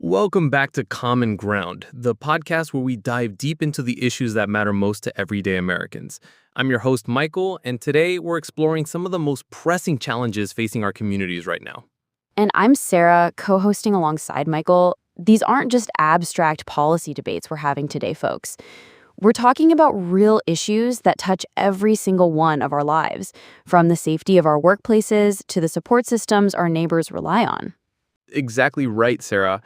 Welcome back to Common Ground, the podcast where we dive deep into the issues that matter most to everyday Americans. I'm your host, Michael, and today we're exploring some of the most pressing challenges facing our communities right now. And I'm Sarah, co-hosting alongside Michael. These aren't just abstract policy debates we're having today, folks. We're talking about real issues that touch every single one of our lives, from the safety of our workplaces to the support systems our neighbors rely on. Exactly right, Sarah.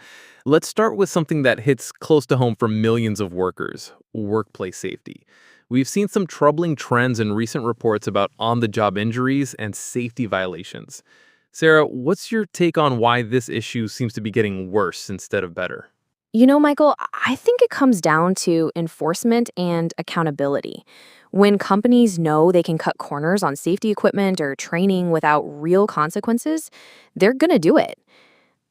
Let's start with something that hits close to home for millions of workers: workplace safety. We've seen some troubling trends in recent reports about on-the-job injuries and safety violations. Sarah, what's your take on why this issue seems to be getting worse instead of better? Michael, I think it comes down to enforcement and accountability. When companies know they can cut corners on safety equipment or training without real consequences, they're going to do it.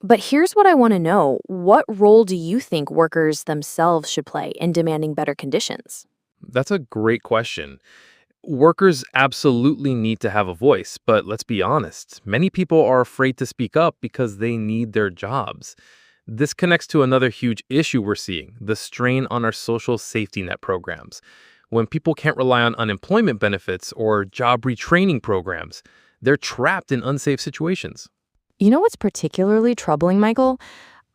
But here's what I want to know. What role do you think workers themselves should play in demanding better conditions? That's a great question. Workers absolutely need to have a voice, but let's be honest, many people are afraid to speak up because they need their jobs. This connects to another huge issue we're seeing: the strain on our social safety net programs. When people can't rely on unemployment benefits or job retraining programs, they're trapped in unsafe situations. You know what's particularly troubling, Michael?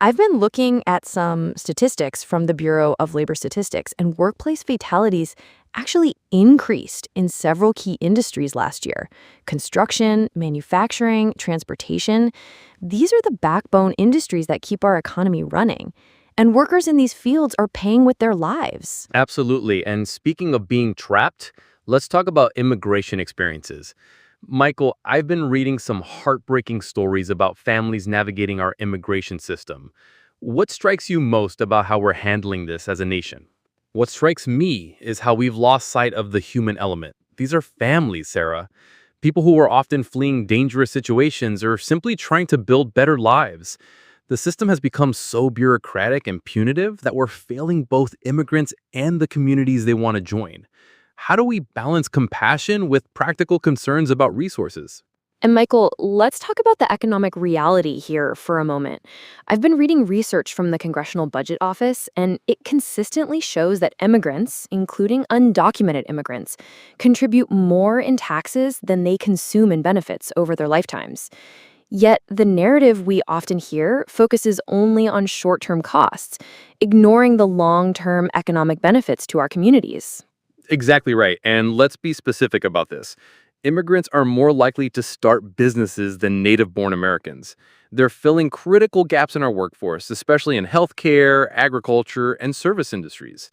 I've been looking at some statistics from the Bureau of Labor Statistics, and workplace fatalities actually increased in several key industries last year. Construction, manufacturing, transportation. These are the backbone industries that keep our economy running. And workers in these fields are paying with their lives. Absolutely. And speaking of being trapped, let's talk about immigration experiences. Michael, I've been reading some heartbreaking stories about families navigating our immigration system. What strikes you most about how we're handling this as a nation? What strikes me is how we've lost sight of the human element. These are families, Sarah. People who are often fleeing dangerous situations or simply trying to build better lives. The system has become so bureaucratic and punitive that we're failing both immigrants and the communities they want to join. How do we balance compassion with practical concerns about resources? And Michael, let's talk about the economic reality here for a moment. I've been reading research from the Congressional Budget Office, and it consistently shows that immigrants, including undocumented immigrants, contribute more in taxes than they consume in benefits over their lifetimes. Yet the narrative we often hear focuses only on short-term costs, ignoring the long-term economic benefits to our communities. Exactly right. And let's be specific about this. Immigrants are more likely to start businesses than native-born Americans. They're filling critical gaps in our workforce, especially in healthcare, agriculture, and service industries.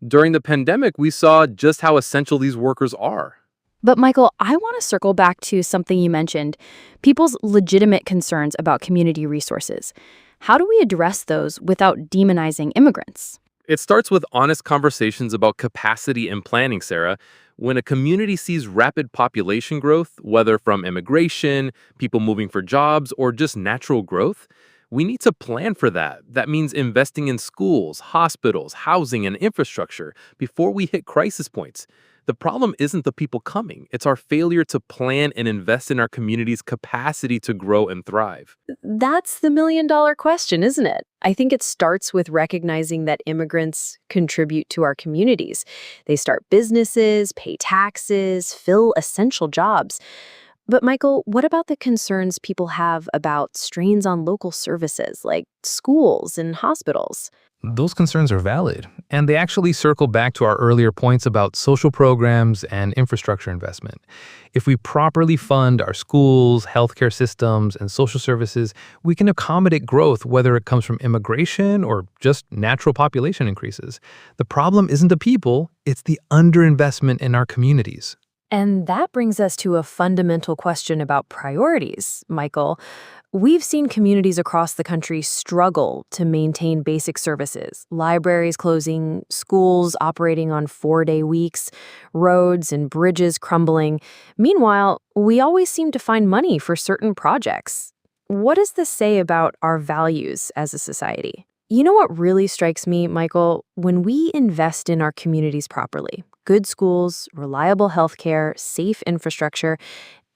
During the pandemic, we saw just how essential these workers are. But Michael, I want to circle back to something you mentioned, people's legitimate concerns about community resources. How do we address those without demonizing immigrants? It starts with honest conversations about capacity and planning, Sarah. When a community sees rapid population growth, whether from immigration, people moving for jobs, or just natural growth, we need to plan for that. That means investing in schools, hospitals, housing, and infrastructure before we hit crisis points. The problem isn't the people coming. It's our failure to plan and invest in our community's capacity to grow and thrive. That's the million-dollar question, isn't it? I think it starts with recognizing that immigrants contribute to our communities. They start businesses, pay taxes, fill essential jobs. But Michael, what about the concerns people have about strains on local services like schools and hospitals? Those concerns are valid, and they actually circle back to our earlier points about social programs and infrastructure investment. If we properly fund our schools, healthcare systems, and social services, we can accommodate growth, whether it comes from immigration or just natural population increases. The problem isn't the people, it's the underinvestment in our communities. And that brings us to a fundamental question about priorities, Michael. We've seen communities across the country struggle to maintain basic services, libraries closing, schools operating on 4-day weeks, roads and bridges crumbling. Meanwhile, we always seem to find money for certain projects. What does this say about our values as a society? You know what really strikes me, Michael? When we invest in our communities properly, good schools, reliable healthcare, safe infrastructure,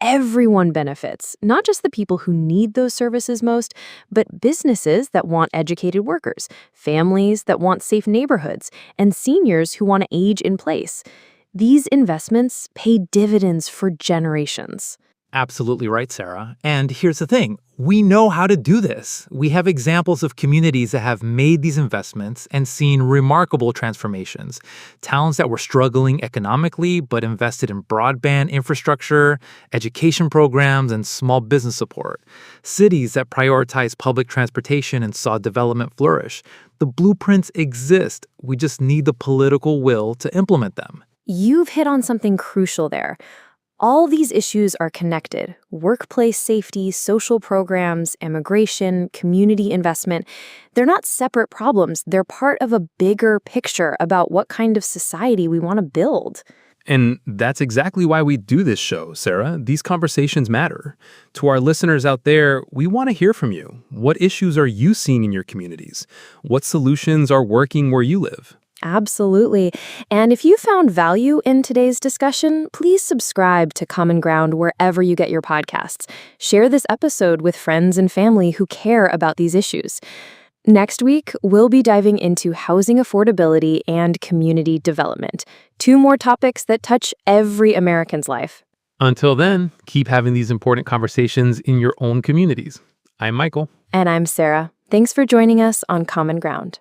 Everyone benefits, not just the people who need those services most, but businesses that want educated workers, families that want safe neighborhoods, and seniors who want to age in place. These investments pay dividends for generations. Absolutely right, Sarah. And here's the thing. We know how to do this. We have examples of communities that have made these investments and seen remarkable transformations. Towns that were struggling economically but invested in broadband infrastructure, education programs, and small business support. Cities that prioritized public transportation and saw development flourish. The blueprints exist. We just need the political will to implement them. You've hit on something crucial there. All these issues are connected: workplace safety, social programs, immigration, community investment. They're not separate problems. They're part of a bigger picture about what kind of society we want to build. And that's exactly why we do this show, Sarah. These conversations matter. To our listeners out there, we want to hear from you. What issues are you seeing in your communities? What solutions are working where you live? Absolutely. And if you found value in today's discussion, please subscribe to Common Ground wherever you get your podcasts. Share this episode with friends and family who care about these issues. Next week, we'll be diving into housing affordability and community development, two more topics that touch every American's life. Until then, keep having these important conversations in your own communities. I'm Michael. And I'm Sarah. Thanks for joining us on Common Ground.